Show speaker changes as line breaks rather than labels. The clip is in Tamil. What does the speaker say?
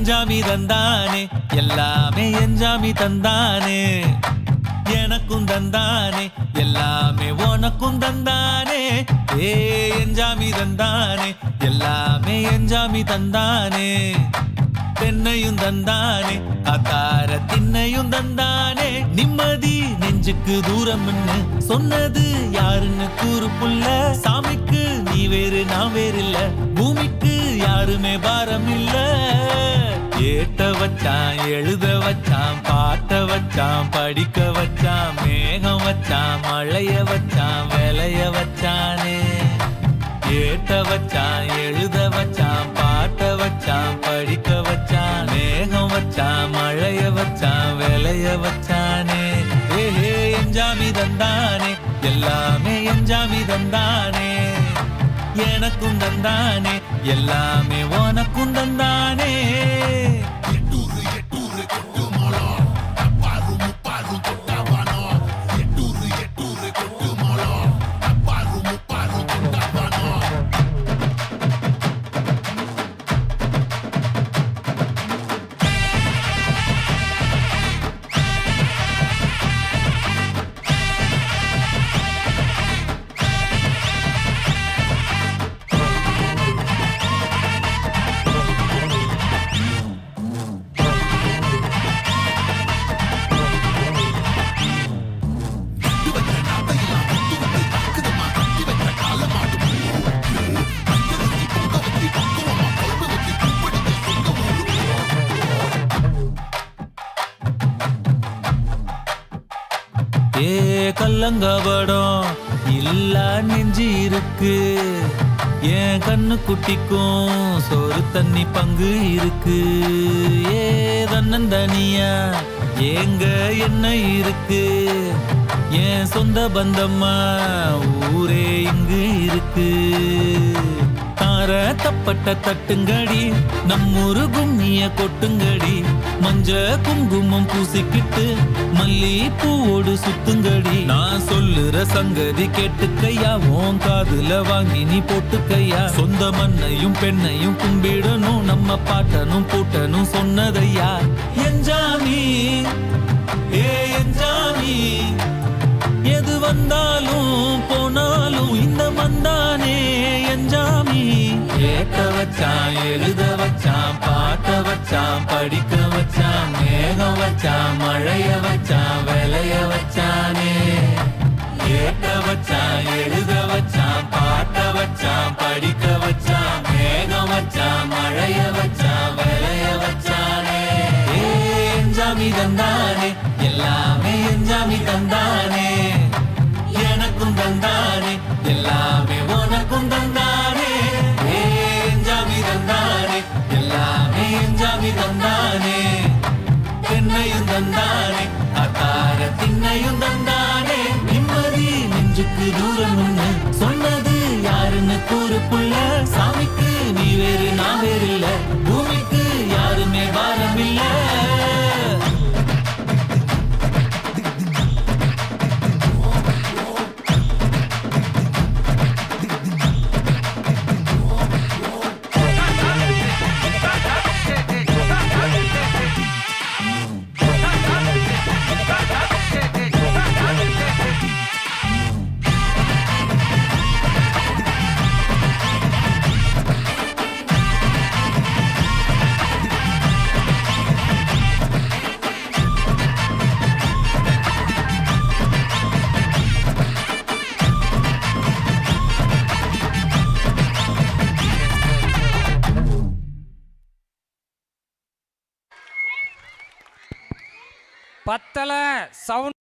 எஞ்சாமி தந்தானே எல்லாமே எஞ்சாமி தந்தானே எனக்கும் தந்தானே எல்லாமே உனக்கும் தந்தானே ஏ எஞ்சாமி தந்தானே எல்லாமே எஞ்சாமி தந்தானே தென்னையும் தந்தானே அத்தார திண்ணையும் தந்தானே நிம்மதி நெஞ்சுக்கு தூரம்னு சொன்னது யாருன்னு கூறு புள்ள சாமிக்கு நீ வேறு நான் வேறு இல்ல பூமிக்கு யாருமே பாரம் இல்ல ஏட்ட வச்சான் எழுத வச்சான் பாட்ட வச்சான் படிக்க வச்சான் மேகம் வச்சான் மழைய வச்சான் விளைய வச்சானே ஏட்ட வச்சான் எழுத வச்சான் பாட்ட வச்சான் படிக்க வச்சான் மேகம் வச்சான் மழைய வச்சான் விளைய வச்சானே ஏஹே எஞ்சாமி தந்தானே எல்லாமே எஞ்சாமி தந்தானே எனக்கும் தந்தானே எல்லாமே உனக்கும் தந்தானே ஏ கல்லங்கபடம் இல்ல நெஞ்சு இருக்கு என் கண்ணு குட்டிக்கும் சோறு தண்ணி பங்கு இருக்கு ஏ தன்னந்தனியா ஏங்க என்ன இருக்கு என் சொந்த பந்தம்மா ஊரே இங்கு இருக்கு தார தப்பட்ட தட்டுங்கடி நம்மூரு கும்மிய கொட்டுங்கடி மஞ்ச குங்குமம் பூசிக்கிட்டு மல்லி பூவோடு சுத்துங்கடி நான் சொல்லுற சங்கதி கேட்டுக்கையா உன் காதுல வாங்கி நீ போட்டுக்கையா சொந்த மண்ணையும் பெண்ணையும் கும்பிடணும் நம்ம பாட்டனும் பூட்டனும் சொன்னதையா எஞ்சாமி ஏ எஞ்சாமி எது வந்தாலும் போனாலும் இந்த மந்தானே எஞ்சாமி ஏட்ட வச்சான் எழுத வச்சான் பாட்ட வச்சான் படிக்க வச்சான் மேகம் வச்சான் மழைய வச்சான் விளைய வச்சானே ஏட்ட வச்சான் எழுத வச்சான் பாட்ட வச்சான் படிக்க வச்சான் மேகம் வச்சான் மழைய வச்சான் விளைய வச்சானே எஞ்சாமி தந்தானே எல்லாமே எஞ்சாமி தந்தானே எனக்கும் தந்தானே எல்லாமே உனக்கும் தந்தானே எஞ்சாமி தந்தானே எல்லாமே எஞ்சாமி தந்தானே தென்னையும் தந்தானே அத்தார திண்ணையும் தந்தானே நிம்மதி நெஞ்சுக்கு தூரம்னு சொன்னது யாருன்னு கூறு புள்ள சாமிக்கு நீ வேறு நான் வேறு இல்ல பூமிக்கு யாருமே பாரம் இல்ல
பத்தலை சவுண்ட்